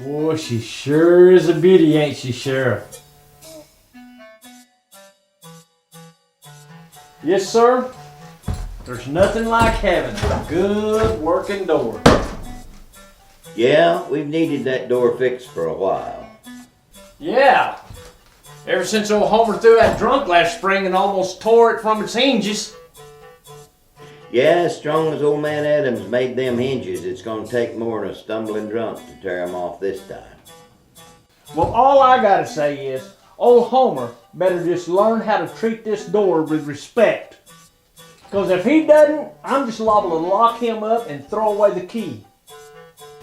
Boy, she sure is a beauty, ain't she, Sheriff? Yes, sir. There's nothing like having a good working door. Yeah, we've needed that door fixed for a while. Yeah. Ever since old Homer threw that drunk last spring and almost tore it from its hinges. Yeah, as strong as old man Adams made them hinges, it's gonna take more than a stumbling drunk to tear them off this time. Well, all I gotta say is, old Homer better just learn how to treat this door with respect. Because if he doesn't, I'm just liable to lock him up and throw away the key.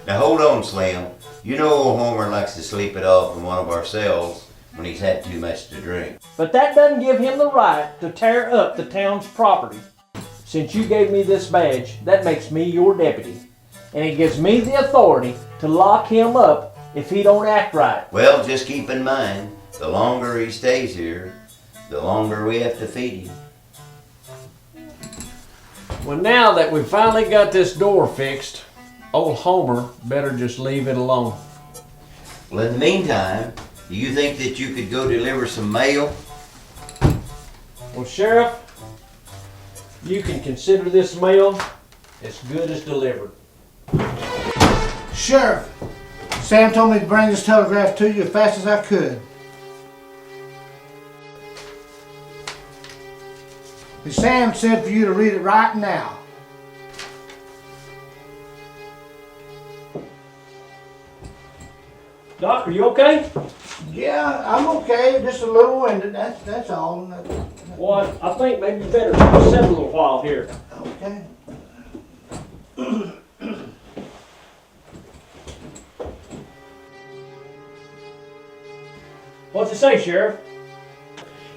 Now hold on, Slim. You know old Homer likes to sleep it off in one of our cells when he's had too much to drink. But that doesn't give him the right to tear up the town's property. Since you gave me this badge, that makes me your deputy. And it gives me the authority to lock him up if he don't act right. Well, just keep in mind, the longer he stays here, the longer we have to feed him. Well, now that we've finally got this door fixed, old Homer better just leave it alone. Well, in the meantime, do you think that you could go deliver some mail? Well, Sheriff, you can consider this mail as good as delivered. Sheriff, Sam told me to bring this telegraph to you as fast as I could. And Sam said for you to read it right now. Doc, are you okay? Yeah, I'm okay. Just a little winded. That's all. Well, I think maybe you better sit a little while here. Okay. What's it say, Sheriff?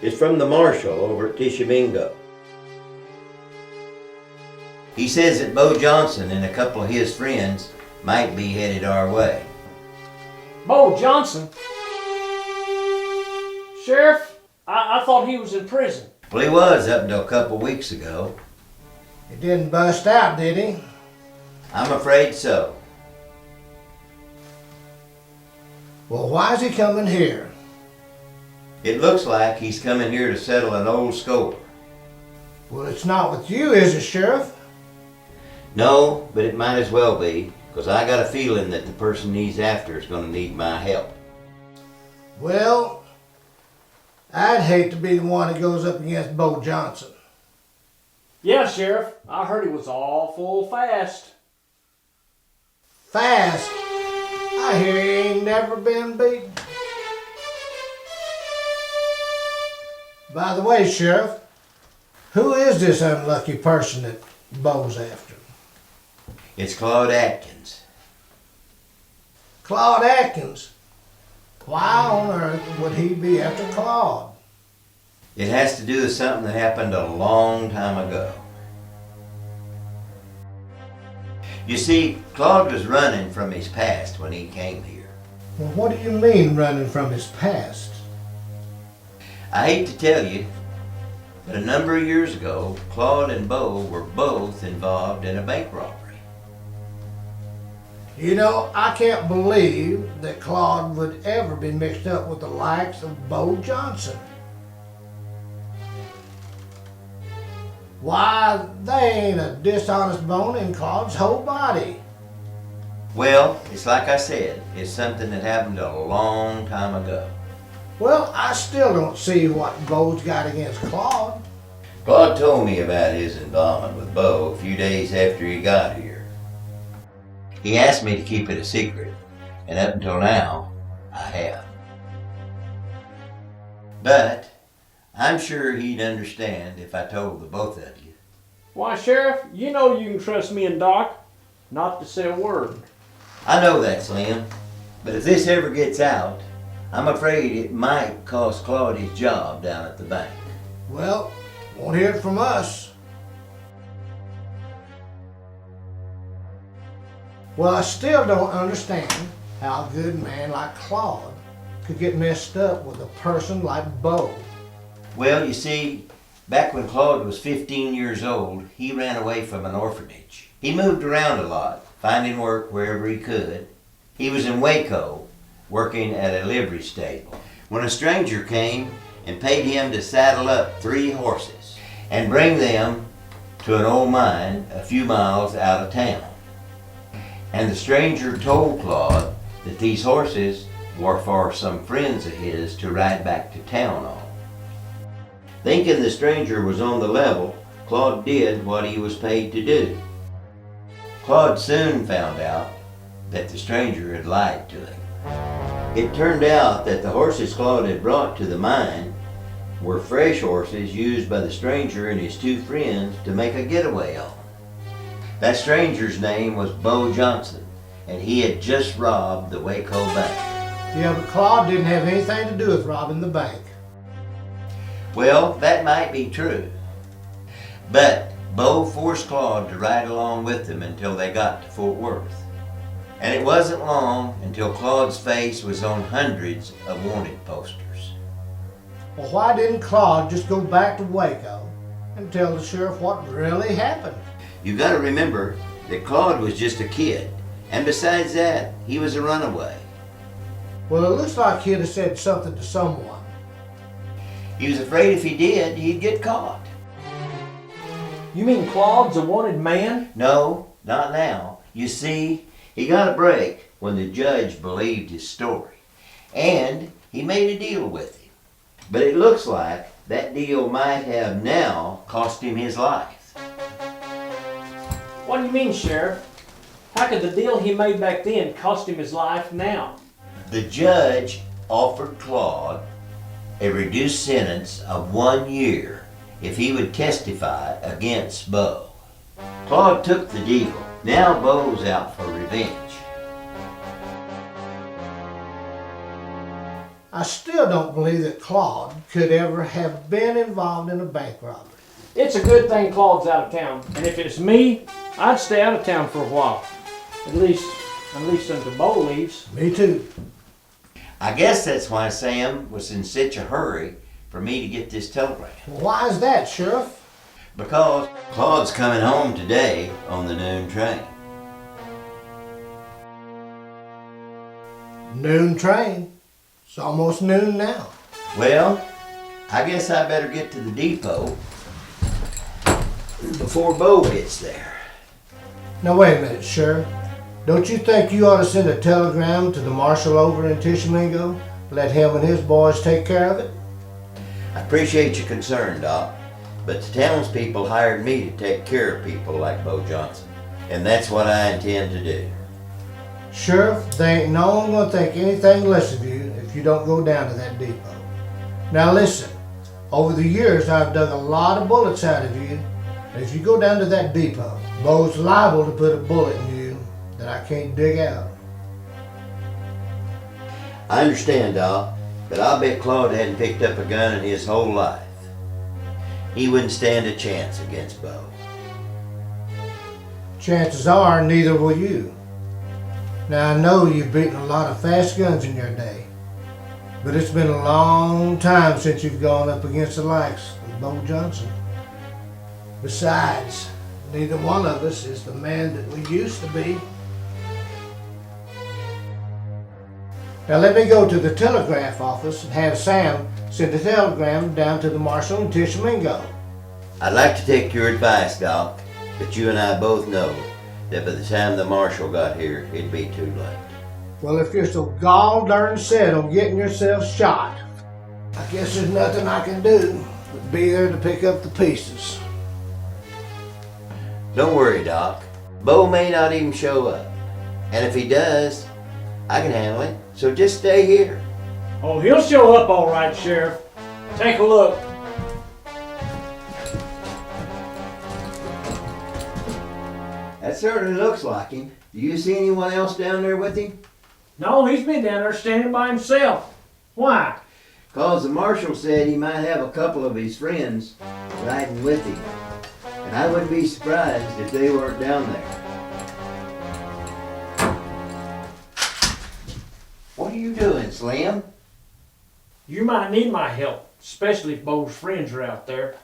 It's from the marshal over at Tishomingo. He says that Bo Johnson and a couple of his friends might be headed our way. Bo Johnson? Sheriff, I thought he was in prison. Well, he was up until a couple of weeks ago. He didn't bust out, did he? I'm afraid so. Well, why is he coming here? It looks like he's coming here to settle an old score. Well, it's not with you, is it, Sheriff? No, but it might as well be, because I got a feeling that the person he's after is going to need my help. Well, I'd hate to be the one that goes up against Bo Johnson. Yeah, Sheriff, I heard he was awful fast. Fast? I hear he ain't never been beaten. By the way, Sheriff, who is this unlucky person that Bo's after? It's Claude Atkins. Claude Atkins? Why on earth would he be after Claude? It has to do with something that happened a long time ago. You see, Claude was running from his past when he came here. Well, what do you mean running from his past? I hate to tell you, but a number of years ago, Claude and Bo were both involved in a bank robbery. You know, I can't believe that Claude would ever be mixed up with the likes of Bo Johnson. Why, they ain't a dishonest bone in Claude's whole body. Well, it's like I said, it's something that happened a long time ago. Well, I still don't see what Bo's got against Claude. Claude told me about his involvement with Bo a few days after he got here. He asked me to keep it a secret, and up until now, I have. But I'm sure he'd understand if I told the both of you. Why, Sheriff, you know you can trust me and Doc not to say a word. I know that, Slim, but if this ever gets out, I'm afraid it might cost Claude his job down at the bank. Well, won't hear it from us. Well, I still don't understand how a good man like Claude could get messed up with a person like Bo. Well, you see, back when Claude was 15 years old, he ran away from an orphanage. He moved around a lot, finding work wherever he could. He was in Waco, working at a livery stable, when a stranger came and paid him to saddle up 3 horses and bring them to an old mine a few miles out of town. And the stranger told Claude that these horses were for some friends of his to ride back to town on. Thinking the stranger was on the level, Claude did what he was paid to do. Claude soon found out that the stranger had lied to him. It turned out that the horses Claude had brought to the mine were fresh horses used by the stranger and his 2 friends to make a getaway on. That stranger's name was Bo Johnson, and he had just robbed the Waco bank. Yeah, but Claude didn't have anything to do with robbing the bank. Well, that might be true. But Bo forced Claude to ride along with them until they got to Fort Worth. And it wasn't long until Claude's face was on hundreds of wanted posters. Well, why didn't Claude just go back to Waco and tell the sheriff what really happened? You gotta remember that Claude was just a kid, and besides that, he was a runaway. Well, it looks like he'd have said something to someone. He was afraid if he did, he'd get caught. You mean Claude's a wanted man? No, not now. You see, he got a break when the judge believed his story, and he made a deal with him. But it looks like that deal might have now cost him his life. What do you mean, Sheriff? How could the deal he made back then cost him his life now? The judge offered Claude a reduced sentence of 1 year if he would testify against Bo. Claude took the deal. Now Bo's out for revenge. I still don't believe that Claude could ever have been involved in a bank robbery. It's a good thing Claude's out of town, and if it's me, I'd stay out of town for a while. At least until Bo leaves. Me too. I guess that's why Sam was in such a hurry for me to get this telegram. Why is that, Sheriff? Because Claude's coming home today on the noon train. Noon train. It's almost noon now. Well, I guess I better get to the depot before Bo gets there. Now wait a minute, Sheriff. Don't you think you ought to send a telegram to the marshal over in Tishomingo? Let him and his boys take care of it? I appreciate your concern, Doc, but the townspeople hired me to take care of people like Bo Johnson, and that's what I intend to do. Sheriff, they ain't no one gonna think anything less of you if you don't go down to that depot. Now listen, over the years I've dug a lot of bullets out of you, and if you go down to that depot, Bo's liable to put a bullet in you that I can't dig out. I understand, Doc, but I'll bet Claude hadn't picked up a gun in his whole life. He wouldn't stand a chance against Bo. Chances are neither will you. Now I know you've beaten a lot of fast guns in your day, but it's been a long time since you've gone up against the likes of Bo Johnson. Besides, neither one of us is the man that we used to be. Now let me go to the telegraph office and have Sam send a telegram down to the marshal in Tishomingo. I'd like to take your advice, Doc, but you and I both know that by the time the marshal got here, it'd be too late. Well, if you're so gall darn set on getting yourself shot, I guess there's nothing I can do but be there to pick up the pieces. Don't worry, Doc. Bo may not even show up. And if he does, I can handle it. So just stay here. Oh, he'll show up all right, Sheriff. Take a look. That certainly looks like him. Do you see anyone else down there with him? No, he's been down there standing by himself. Why? 'Cause the marshal said he might have a couple of his friends riding with him. And I wouldn't be surprised if they weren't down there. What are you doing, Slim? You might need my help, especially if Bo's friends are out there.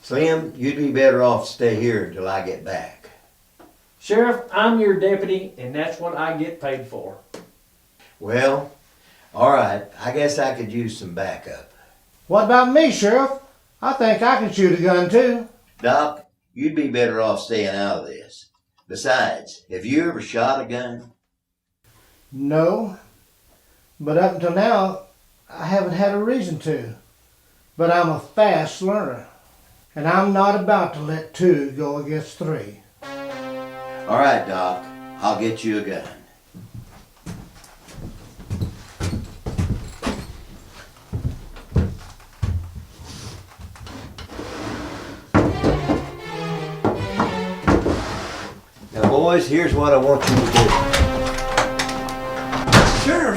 Slim, you'd be better off to stay here until I get back. Sheriff, I'm your deputy, and that's what I get paid for. Well, all right. I guess I could use some backup. What about me, Sheriff? I think I can shoot a gun too. Doc, you'd be better off staying out of this. Besides, have you ever shot a gun? No, but up until now, I haven't had a reason to. But I'm a fast learner, and I'm not about to let 2 go against 3. All right, Doc. I'll get you a gun. Now, boys, here's what I want you to do.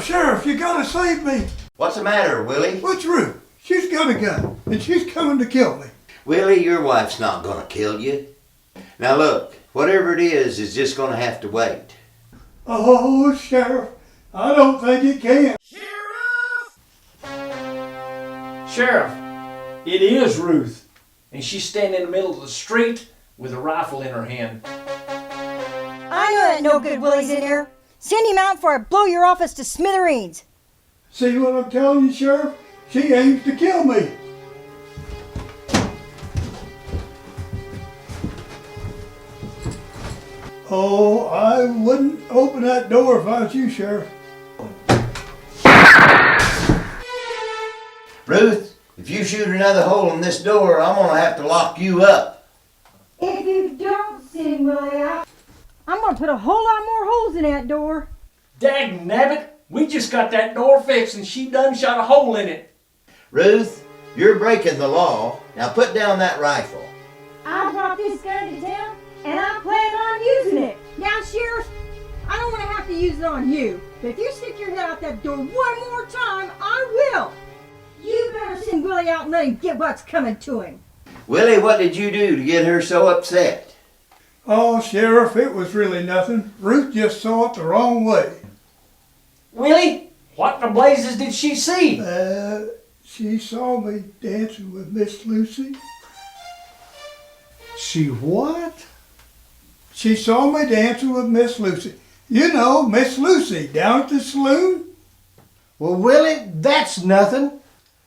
Sheriff, you gotta save me. What's the matter, Willie? What's Ruth? She's got a gun, and she's coming to kill me. Willie, your wife's not gonna kill you. Now look, whatever it is just gonna have to wait. Oh, Sheriff, I don't think it can. Sheriff, it is Ruth, and she's standing in the middle of the street with a rifle in her hand. I know that no good Willie's in here. Send him out before I blow your office to smithereens. See what I'm telling you, Sheriff? She aims to kill me. Oh, I wouldn't open that door if I was you, Sheriff. Ruth, if you shoot another hole in this door, I'm gonna have to lock you up. If you don't send Willie out, I'm gonna put a whole lot more holes in that door. Dag nabbit, we just got that door fixed and she done shot a hole in it. Ruth, you're breaking the law. Now put down that rifle. I brought this gun to town, and I plan on using it. Now, Sheriff, I don't want to have to use it on you, but if you stick your head out that door one more time, I will. You better send Willie out and let him get what's coming to him. Willie, what did you do to get her so upset? Oh, Sheriff, it was really nothing. Ruth just saw it the wrong way. Willie, what in the blazes did she see? She saw me dancing with Miss Lucy. She what? She saw me dancing with Miss Lucy. You know, Miss Lucy down at the saloon. Well, Willie, that's nothing.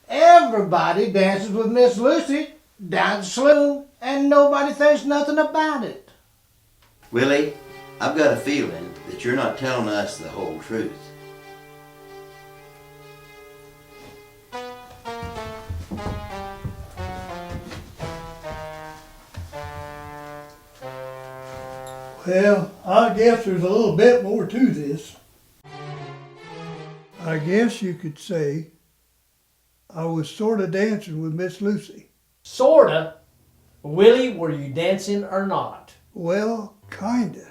Everybody dances with Miss Lucy down the saloon, and nobody thinks nothing about it. Willie, I've got a feeling that you're not telling us the whole truth. Well, I guess there's a little bit more to this. I guess you could say I was sort of dancing with Miss Lucy. Sorta. Willie, were you dancing or not? Well, kinda.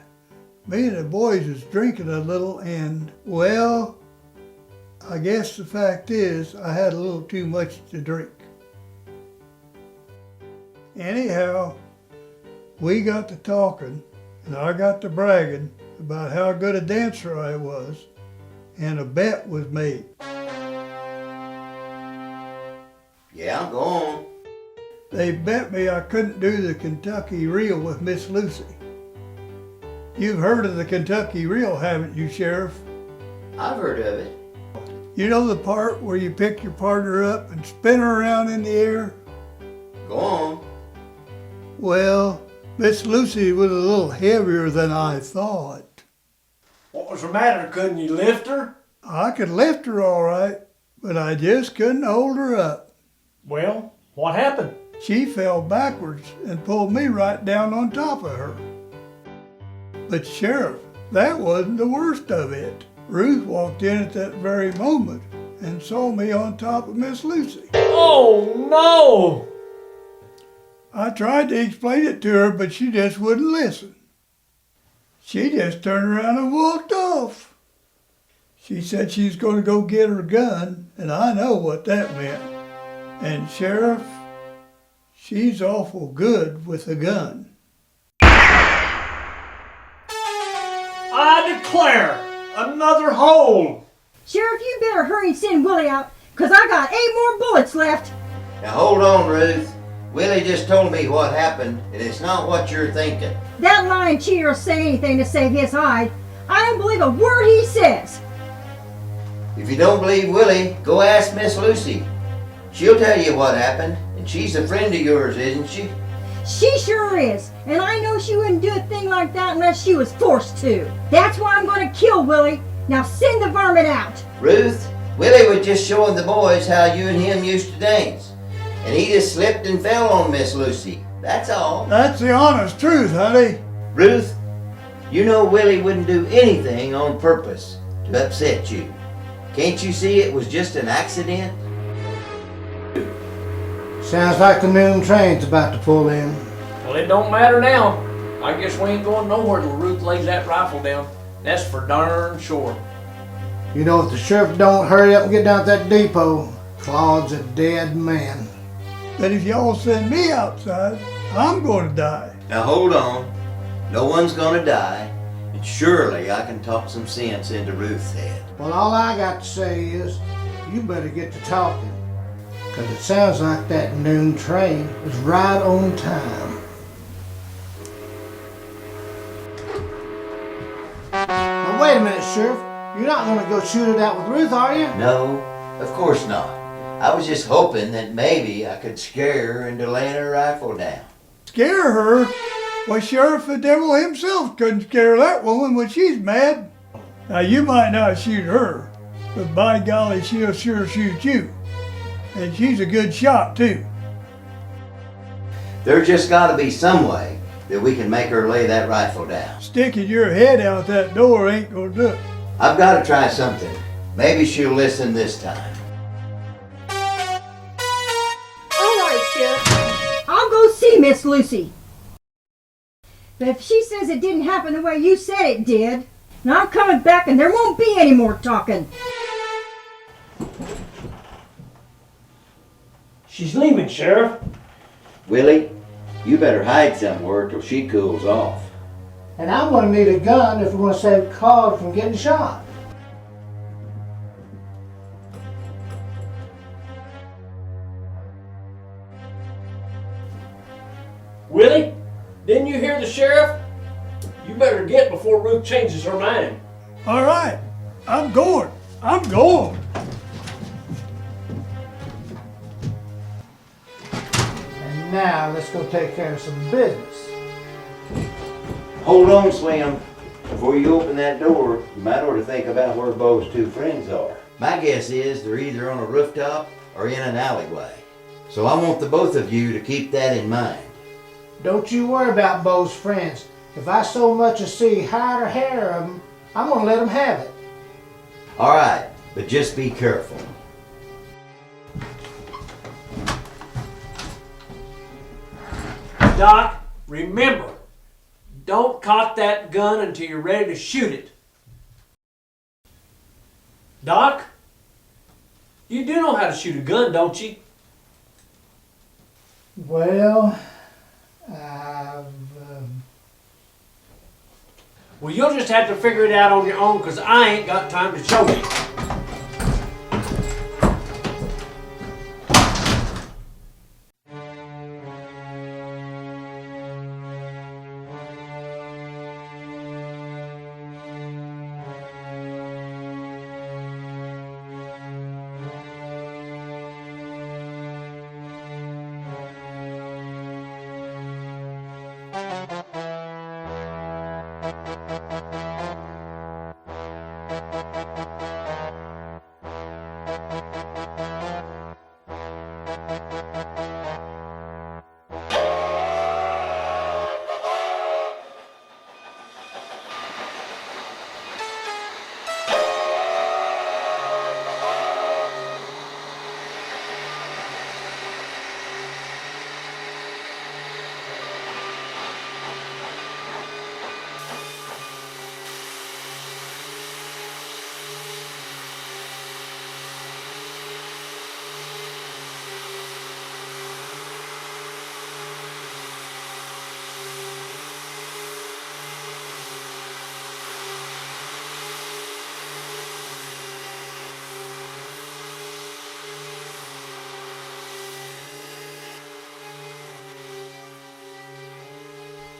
Me and the boys was drinking a little and, well, I guess the fact is I had a little too much to drink. Anyhow, we got to talking and I got to bragging about how good a dancer I was, and a bet was made. Yeah, go on. They bet me I couldn't do the Kentucky Reel with Miss Lucy. You've heard of the Kentucky Reel, haven't you, Sheriff? I've heard of it. You know the part where you pick your partner up and spin her around in the air? Go on. Well, Miss Lucy was a little heavier than I thought. What was the matter? Couldn't you lift her? I could lift her all right, but I just couldn't hold her up. Well, what happened? She fell backwards and pulled me right down on top of her. But Sheriff, that wasn't the worst of it. Ruth walked in at that very moment and saw me on top of Miss Lucy. Oh, no! I tried to explain it to her, but she just wouldn't listen. She just turned around and walked off. She said she's going to go get her gun, and I know what that meant. And Sheriff, she's awful good with a gun. I declare, another hole! Sheriff, you better hurry and send Willie out, 'cause I got 8 more bullets left. Now hold on, Ruth. Willie just told me what happened, and it's not what you're thinking. That lying cheater will say anything to save his hide. I don't believe a word he says. If you don't believe Willie, go ask Miss Lucy. She'll tell you what happened, and she's a friend of yours, isn't she? She sure is, and I know she wouldn't do a thing like that unless she was forced to. That's why I'm going to kill Willie. Now send the varmint out. Ruth, Willie was just showing the boys how you and him used to dance, and he just slipped and fell on Miss Lucy. That's all. That's the honest truth, honey. Ruth, you know Willie wouldn't do anything on purpose to upset you. Can't you see it was just an accident? Sounds like the noon train's about to pull in. Well, it don't matter now. I guess we ain't going nowhere till Ruth lays that rifle down. That's for darn sure. You know, if the sheriff don't hurry up and get down to that depot, Claude's a dead man. But if y'all send me outside, I'm going to die. Now hold on. No one's gonna die, and surely I can talk some sense into Ruth's head. Well, all I got to say is, you better get to talking. Because it sounds like that noon train was right on time. Now, wait a minute, Sheriff. You're not going to go shoot it out with Ruth, are you? No, of course not. I was just hoping that maybe I could scare her into laying her rifle down. Scare her? Why, Sheriff, the devil himself couldn't scare that woman when she's mad. Now, you might not shoot her, but by golly, she'll sure shoot you. And she's a good shot, too. There's just gotta be some way that we can make her lay that rifle down. Sticking your head out that door ain't gonna do it. I've gotta try something. Maybe she'll listen this time. All right, Sheriff. I'll go see Miss Lucy. But if she says it didn't happen the way you said it did, then I'm coming back and there won't be any more talking. She's leaving, Sheriff. Willie, you better hide somewhere till she cools off. And I'm going to need a gun if we're going to save Claude from getting shot. Willie, didn't you hear the sheriff? You better get before Ruth changes her mind. All right, I'm going. I'm going. And now let's go take care of some business. Hold on, Slim. Before you open that door, you might ought to think about where Bo's two friends are. My guess is they're either on a rooftop or in an alleyway. So I want the both of you to keep that in mind. Don't you worry about Bo's friends. If I so much as see hide or hair of them, I'm going to let them have it. All right, but just be careful. Doc, remember, don't cock that gun until you're ready to shoot it. Doc, you do know how to shoot a gun, don't you? Well, I've... Well, you'll just have to figure it out on your own because I ain't got time to show you.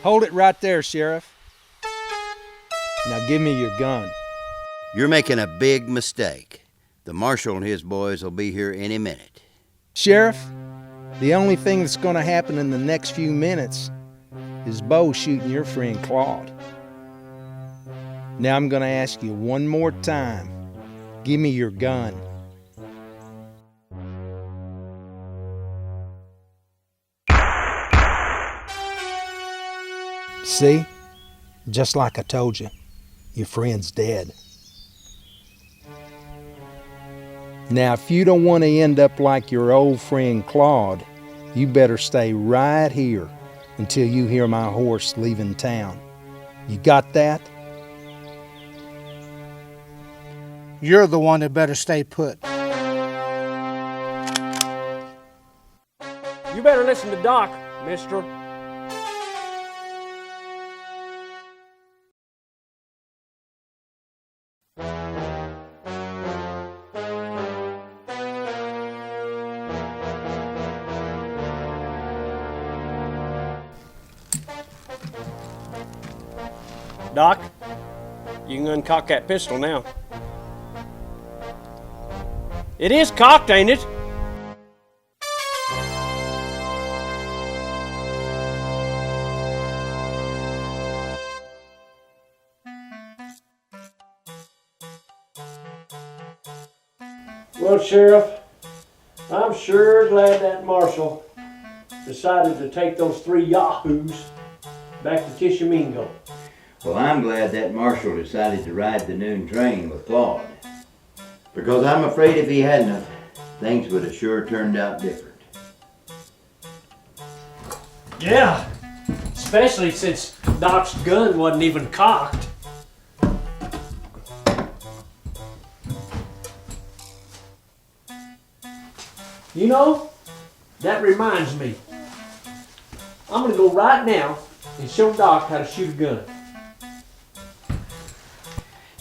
Hold it right there, Sheriff. Now give me your gun. You're making a big mistake. The marshal and his boys will be here any minute. Sheriff, the only thing that's going to happen in the next few minutes is Bo shooting your friend Claude. Now I'm going to ask you one more time. Give me your gun. See? Just like I told you, your friend's dead. Now, if you don't want to end up like your old friend Claude, you better stay right here until you hear my horse leaving town. You got that? You're the one that better stay put. You better listen to Doc, mister. Doc, you can uncock that pistol now. It is cocked, ain't it? Well, Sheriff, I'm sure glad that marshal decided to take those 3 yahoos back to Tishomingo. Well, I'm glad that marshal decided to ride the noon train with Claude. Because I'm afraid if he hadn't, things would have sure turned out different. Yeah, especially since Doc's gun wasn't even cocked. You know, that reminds me. I'm gonna go right now and show Doc how to shoot a gun.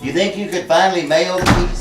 You think you could finally mail the piece?